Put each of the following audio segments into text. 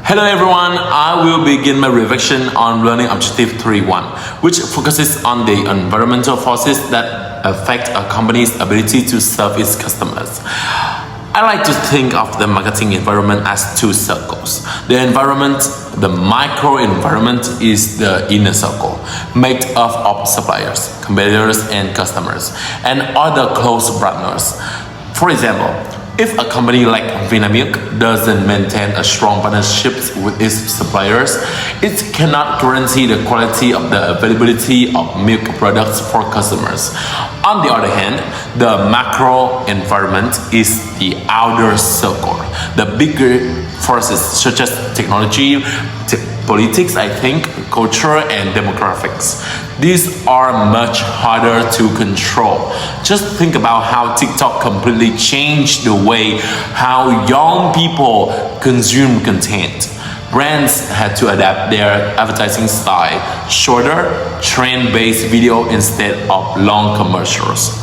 Hello everyone, I will begin my revision on Learning Objective 3.1, which focuses on the environmental forces that affect a company's ability to serve its customers. I like to think of the marketing environment as two circles. The environment, the micro-environment, is the inner circle, made up of suppliers, competitors, and customers, and other close partners. For example, if a company like Vinamilk doesn't maintain a strong partnership with its suppliers, it cannot guarantee the quality of the availability of milk products for customers. On the other hand, the macro environment is the outer circle. The bigger forces such as technology, politics, culture, and demographics. These are much harder to control. Just think about how TikTok completely changed the way how young people consume content. Brands had to adapt their advertising style, shorter, trend-based video instead of long commercials.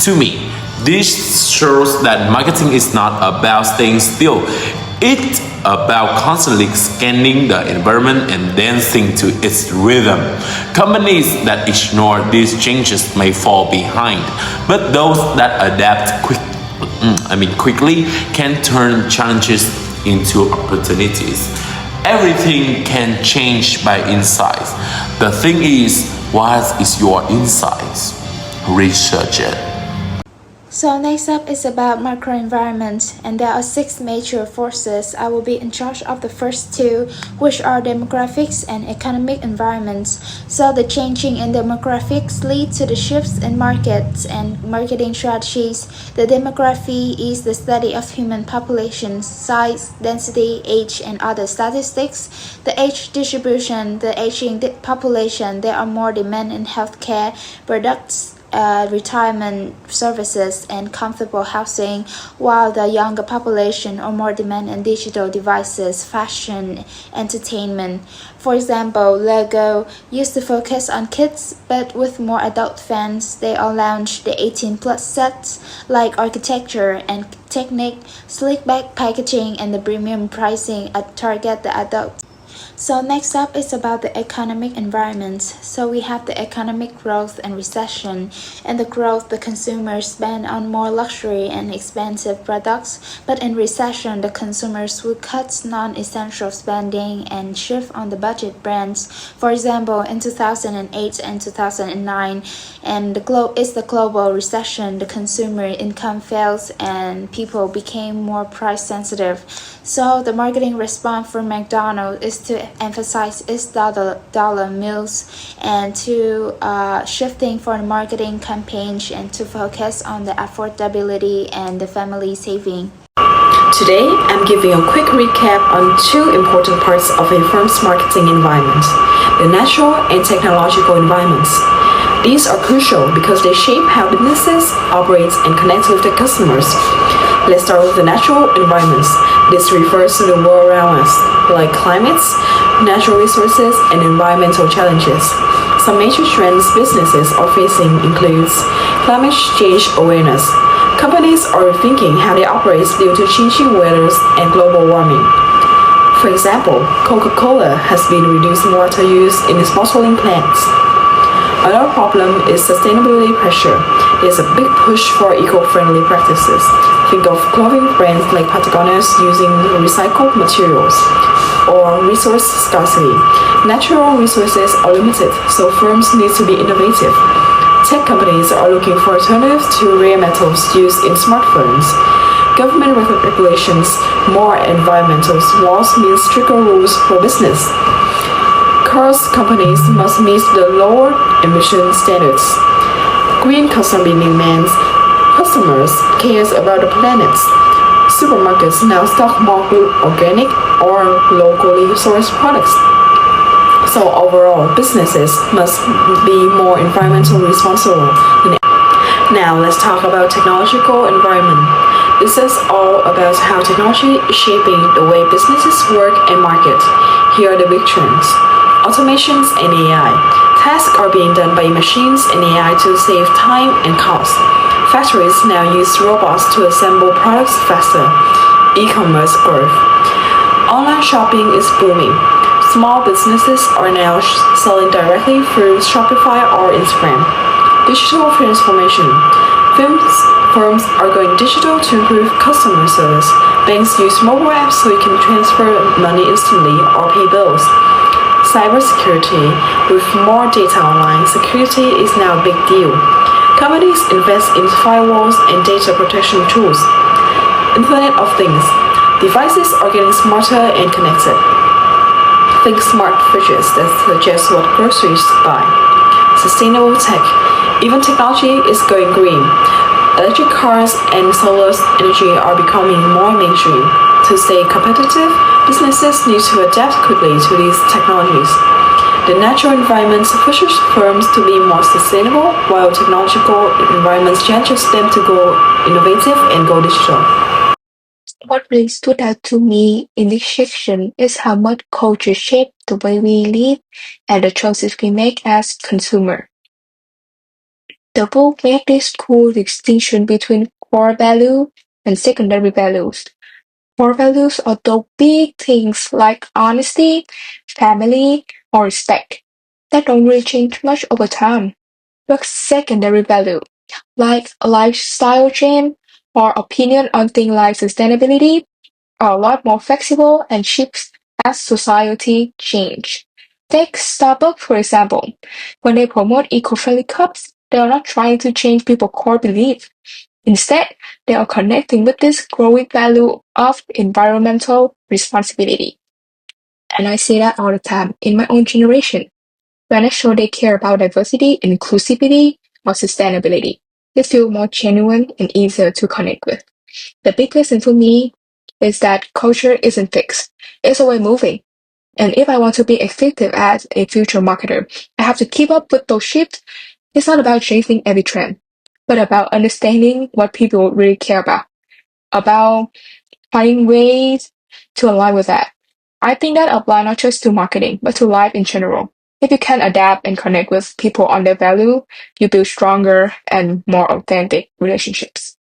To me, this shows that marketing is not about staying still. It's about constantly scanning the environment and dancing to its rhythm. Companies that ignore these changes may fall behind, but those that adapt quickly can turn challenges into opportunities. Everything can change by insights. The thing is, what is your insights? Research it. So next up is about microenvironment, and there are 6 major forces. I will be in charge of the first 2, which are demographics and economic environments. So the changing in demographics lead to the shifts in markets and marketing strategies. The demography is the study of human population, size, density, age, and other statistics. The age distribution, the aging population, there are more demand in healthcare products, retirement services, and comfortable housing, while the younger population or more demand in digital devices, fashion, entertainment. For example, Lego used to focus on kids, but with more adult fans, they all launched the 18-plus sets, like architecture and technique, sleek back packaging, and the premium pricing target the adults. So next up is about the economic environment. So we have the economic growth and recession. And the growth, the consumers spend on more luxury and expensive products. But in recession, the consumers will cut non-essential spending and shift on the budget brands. For example, in 2008 and 2009, and the global recession, the consumer income fails and people became more price sensitive. So the marketing response for McDonald's is to emphasize its dollar meals and to shifting for the marketing campaigns and to focus on the affordability and the family saving. Today, I'm giving a quick recap on 2 important parts of a firm's marketing environment: the natural and technological environments. These are crucial because they shape how businesses operate and connect with their customers. Let's start with the natural environments. This refers to the world around us, like climates, natural resources, and environmental challenges. Some major trends businesses are facing includes climate change awareness. Companies are rethinking how they operate due to changing weathers and global warming. For example, Coca-Cola has been reducing water use in its bottling plants. Another problem is sustainability pressure. There's a big push for eco-friendly practices. Think of clothing brands like Patagonia using recycled materials. Or resource scarcity. Natural resources are limited, so firms need to be innovative. Tech companies are looking for alternatives to rare metals used in smartphones. Government regulations, more environmental laws mean stricter rules for business. Cars companies must meet the lower emission standards. Green customer demands customers cares about the planet. Supermarkets now stock more organic or locally sourced products. So overall, businesses must be more environmentally responsible. Now let's talk about technological environment. This is all about how technology is shaping the way businesses work and market. Here are the big trends. Automations and AI. Tasks are being done by machines and AI to save time and cost. Factories now use robots to assemble products faster. E-commerce growth. Online shopping is booming. Small businesses are now selling directly through Shopify or Instagram. Digital transformation. Firms are going digital to improve customer service. Banks use mobile apps so you can transfer money instantly or pay bills. Cybersecurity. With more data online, security is now a big deal. Companies invest in firewalls and data protection tools. Internet of Things. Devices are getting smarter and connected. Think smart fridges that suggest what groceries to buy. Sustainable tech. Even technology is going green. Electric cars and solar energy are becoming more mainstream. To stay competitive, businesses need to adapt quickly to these technologies. The natural environment pushes firms to be more sustainable, while technological environments challenges them to go innovative and go digital. What really stood out to me in this section is how much culture shaped the way we live and the choices we make as consumers. The book makes this cool distinction between core values and secondary values. Core values are those big things like honesty, family, or respect that don't really change much over time. But secondary value, like a lifestyle change or opinion on things like sustainability, are a lot more flexible and shifts as society change. Take Starbucks, for example. When they promote eco-friendly cups, they are not trying to change people's core beliefs. Instead, they are connecting with this growing value of environmental responsibility. And I see that all the time in my own generation. When I show they care about diversity, inclusivity, or sustainability, they feel more genuine and easier to connect with. The big lesson for me is that culture isn't fixed. It's always moving. And if I want to be effective as a future marketer, I have to keep up with those shifts. It's not about chasing every trend, but about understanding what people really care about finding ways to align with that. I think that applies not just to marketing, but to life in general. If you can adapt and connect with people on their value, you build stronger and more authentic relationships.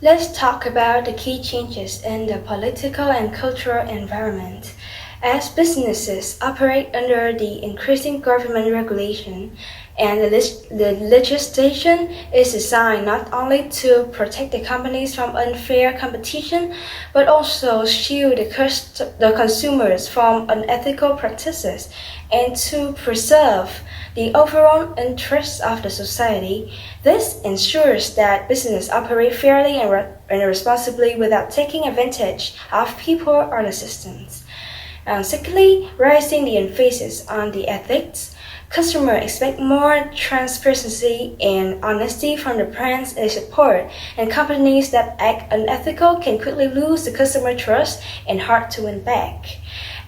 Let's talk about the key changes in the political and cultural environment. As businesses operate under the increasing government regulation, and the legislation is designed not only to protect the companies from unfair competition, but also shield the consumers from unethical practices and to preserve the overall interests of the society. This ensures that business operate fairly and responsibly without taking advantage of people or the systems. Secondly, raising the emphasis on the ethics. Customers expect more transparency and honesty from the brands they support, and companies that act unethical can quickly lose the customer trust and hard to win back.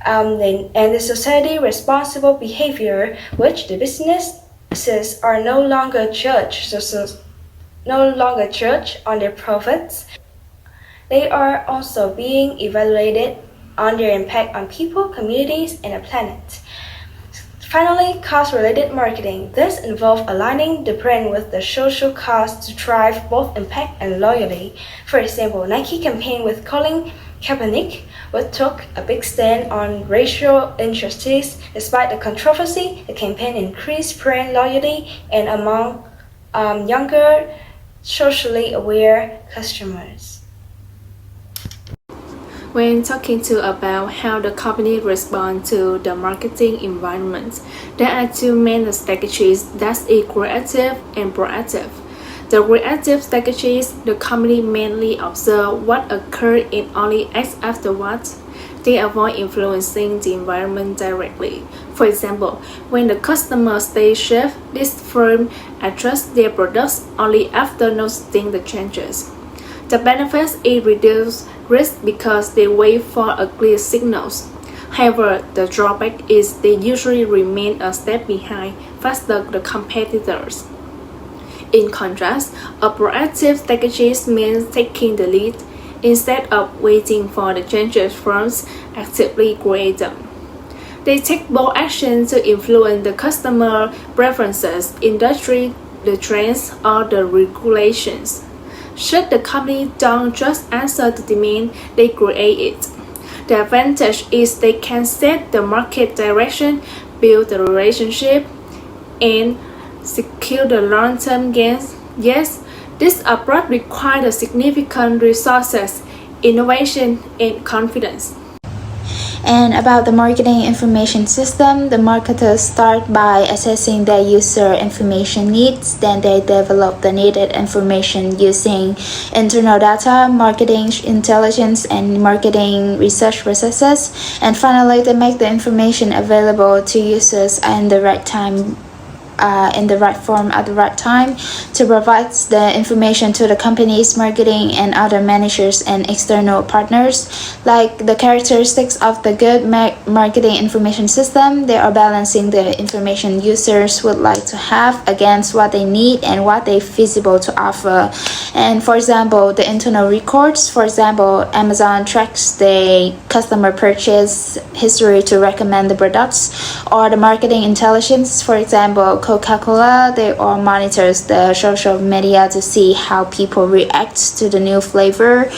And the society responsible behavior, which the businesses are no longer judged, on their profits. They are also being evaluated on their impact on people, communities, and the planet. Finally, cost-related marketing. This involves aligning the brand with the social costs to drive both impact and loyalty. For example, Nike campaign with Colin Kaepernick, which took a big stand on racial injustice. Despite the controversy, the campaign increased brand loyalty and among younger, socially aware customers. When talking about how the company respond to the marketing environment, there are two main strategies, that's reactive and proactive. The reactive strategies, the company mainly observe what occurred and only acts afterwards. They avoid influencing the environment directly. For example, when the customer stays shift, this firm adjusts their products only after noticing the changes. The benefits is reduced risk because they wait for a clear signals. However, the drawback is they usually remain a step behind faster the competitors. In contrast, a proactive strategy means taking the lead instead of waiting for the changes firms actively create them. They take bold action to influence the customer preferences, industry, the trends, or the regulations. Should the company don't just answer the demand, they create it. The advantage is they can set the market direction, build the relationship, and secure the long-term gains. Yes, this approach requires significant resources, innovation, and confidence. And about the marketing information system, the marketers start by assessing their user information needs, then they develop the needed information using internal data, marketing intelligence, and marketing research processes, and finally they make the information available to users in the right time, in the right form at the right time to provide the information to the company's marketing and other managers and external partners. Like the characteristics of the good marketing information system, they are balancing the information users would like to have against what they need and what they feasible to offer. And for example, the internal records, for example, Amazon tracks the customer purchase history to recommend the products, or the marketing intelligence, for example, Coca-Cola, they all monitors the social media to see how people react to the new flavor.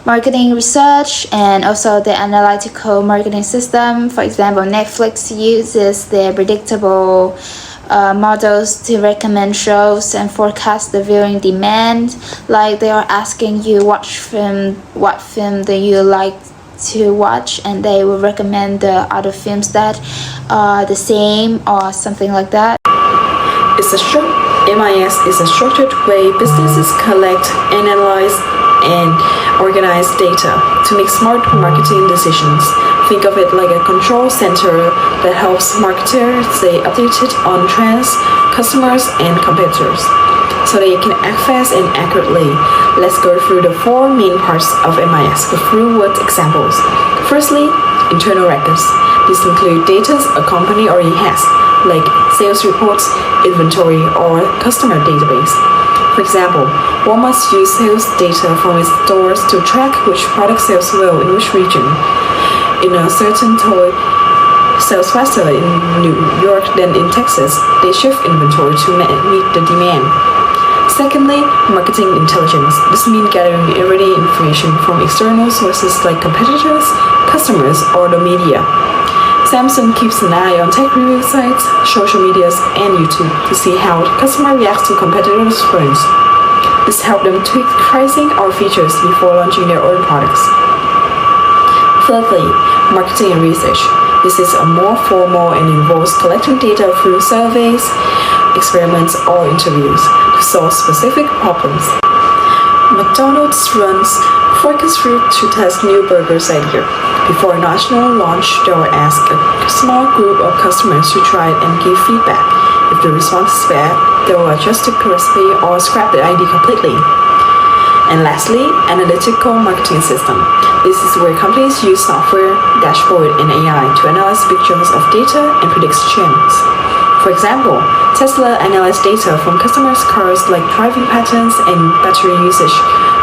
Marketing research and also the analytical marketing system. For example, Netflix uses their predictable models to recommend shows and forecast the viewing demand. Like they are asking you what film do you like to watch, and they will recommend the other films that are the same or something like that. MIS is a structured way businesses collect, analyze, and organize data to make smart marketing decisions. Think of it like a control center that helps marketers stay updated on trends, customers, and competitors, so they can act fast and accurately. Let's go through the four main parts of MIS with real-world examples. Firstly, internal records. These include data a company already has, like sales reports, inventory, or customer database. For example, Walmart uses sales data from its stores to track which product sells well in which region. In a certain toy sells faster in New York than in Texas, they shift inventory to meet the demand. Secondly, marketing intelligence. This means gathering everyday information from external sources like competitors, customers, or the media. Samsung keeps an eye on tech review sites, social medias, and YouTube to see how customers react to competitors' phones. This helps them tweak pricing or features before launching their own products. Thirdly, marketing and research. This is a more formal and involves collecting data through surveys, experiments, or interviews to solve specific problems. McDonald's runs focus group to test new burgers idea. Before national launch, they will ask a small group of customers to try it and give feedback. If the response is bad, they will adjust the recipe or scrap the idea completely. And lastly, analytical marketing system. This is where companies use software, dashboard, and AI to analyze pictures of data and predict trends. For example, Tesla analyzed data from customers' cars like driving patterns and battery usage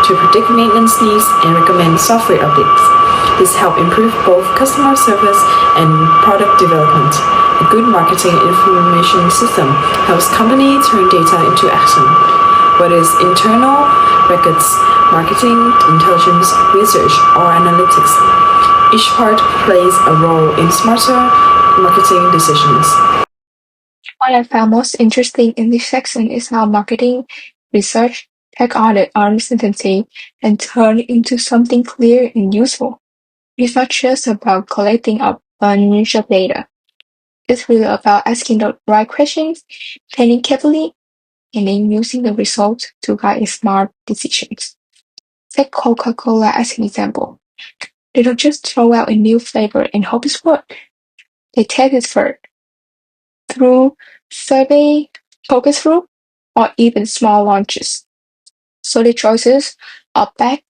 to predict maintenance needs and recommend software updates. This helps improve both customer service and product development. A good marketing information system helps companies turn data into action, whether it's internal records, marketing, intelligence, research, or analytics. Each part plays a role in smarter marketing decisions. What I found most interesting in this section is how marketing research take audit uncertainty and turn it into something clear and useful. It's not just about collecting a bunch of data. It's really about asking the right questions, planning carefully, and then using the results to guide smart decisions. Take Coca-Cola as an example. They don't just throw out a new flavor and hope it's work. They test it first through survey, focus group, or even small launches. So the choices are backed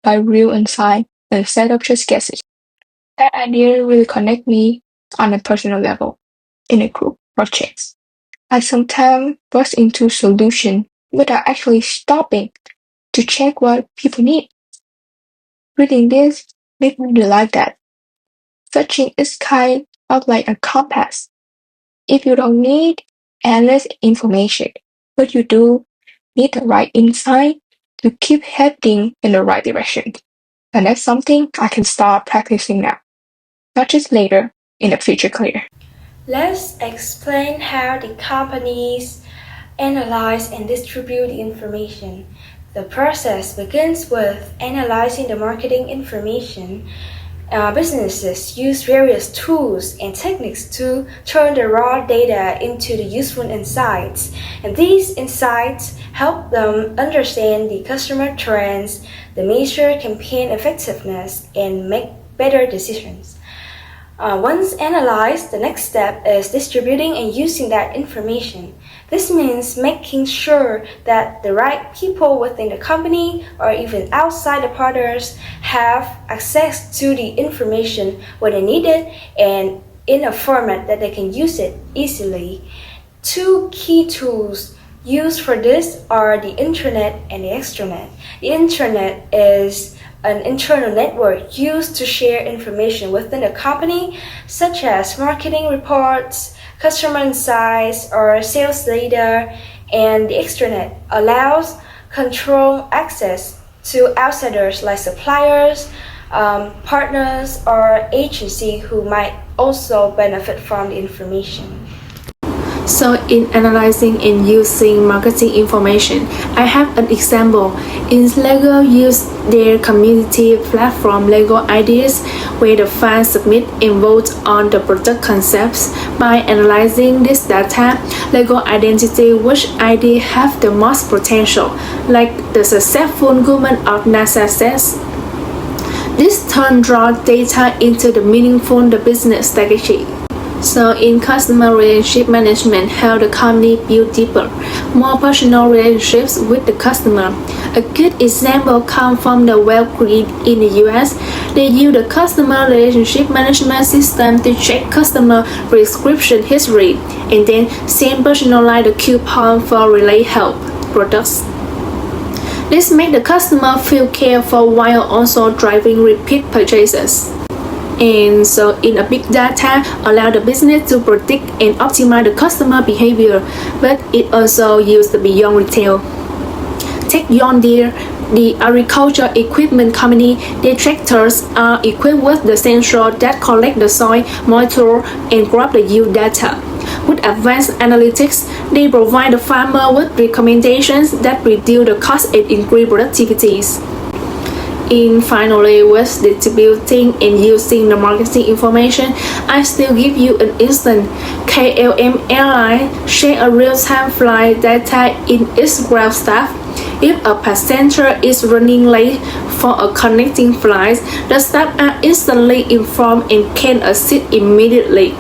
by real insight instead of just guesses. That idea really connect me on a personal level in a group projects. I sometimes burst into solution without actually stopping to check what people need. Reading this made me realize that searching is kind of like a compass. If you don't need endless information, but you do need the right insight to keep heading in the right direction. And that's something I can start practicing now, not just later in the future career. Let's explain how the companies analyze and distribute the information. The process begins with analyzing the marketing information. Businesses use various tools and techniques to turn the raw data into the useful insights, and these insights help them understand the customer trends, the measure campaign effectiveness, and make better decisions. Once analyzed, the next step is distributing and using that information. This means making sure that the right people within the company or even outside the partners have access to the information when they need it and in a format that they can use it easily. Two key tools used for this are the intranet and the extranet. The intranet is an internal network used to share information within the company, such as marketing reports, customer insights, or sales data, and the extranet allows control access to outsiders like suppliers, partners, or agencies who might also benefit from the information. So in analyzing and using marketing information, I have an example. In Lego use their community platform Lego Ideas, where the fans submit and vote on the product concepts. By analyzing this data, Lego identify which idea have the most potential, like the successful movement of NASA says. This turns raw data into the meaningful business strategy. So in customer relationship management, how the company build deeper, more personal relationships with the customer. A good example comes from the Walgreens in the US. They use the customer relationship management system to check customer prescription history and then send personalized coupon for related health products. This makes the customer feel cared for while also driving repeat purchases. And so in a big data allow the business to predict and optimize the customer behavior, but it also used beyond retail. Take John Deere, the agriculture equipment company. Their tractors are equipped with the sensor that collect the soil moisture and grab the yield data. With advanced analytics, they provide the farmer with recommendations that reduce the cost and increase productivities. In finally, with distributing and using the marketing information, I still give you an instance. KLM Airline share a real-time flight data in its ground staff. If a passenger is running late for a connecting flight, the staff are instantly informed and can assist immediately.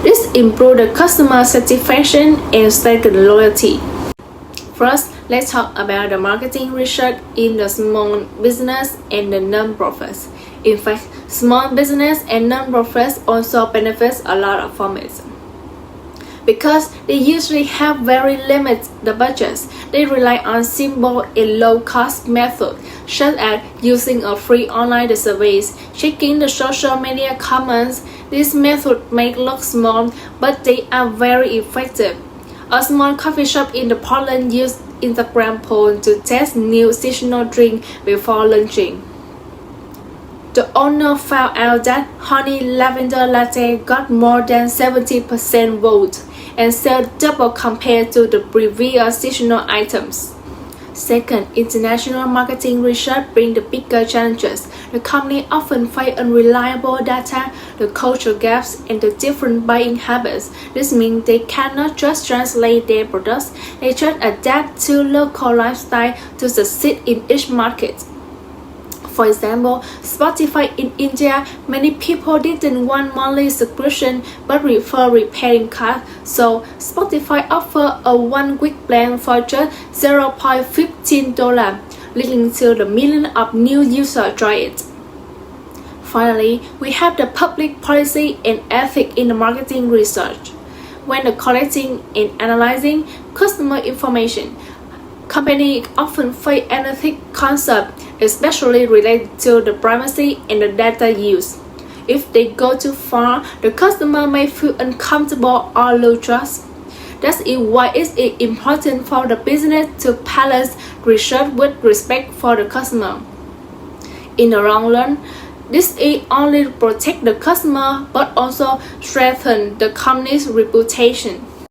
This improves the customer satisfaction and strengthens loyalty. First, let's talk about the marketing research in the small business and the non-profits. In fact, small business and non-profits also benefit a lot from it. Because they usually have very limited budgets, they rely on simple and low-cost methods, such as using a free online service, checking the social media comments. These methods may look small, but they are very effective. A small coffee shop in Portland used Instagram poll to test new seasonal drink before launching. The owner found out that honey lavender latte got more than 70% vote and sold double compared to the previous seasonal items. Second, international marketing research brings the bigger challenges. The company often face unreliable data, the cultural gaps, and the different buying habits. This means they cannot just translate their products, they just adapt to local lifestyle to succeed in each market. For example, Spotify in India, many people didn't want monthly subscription but prefer repaying card, so Spotify offered a one-week plan for just $0.15, leading to the millions of new users try it. Finally, we have the public policy and ethics in the marketing research. When collecting and analyzing customer information, companies often face ethical concerns, especially related to the privacy and the data use. If they go too far, the customer may feel uncomfortable or lose trust. That is why it is important for the business to balance research with respect for the customer. In the long run, this is only protect the customer but also strengthen the company's reputation.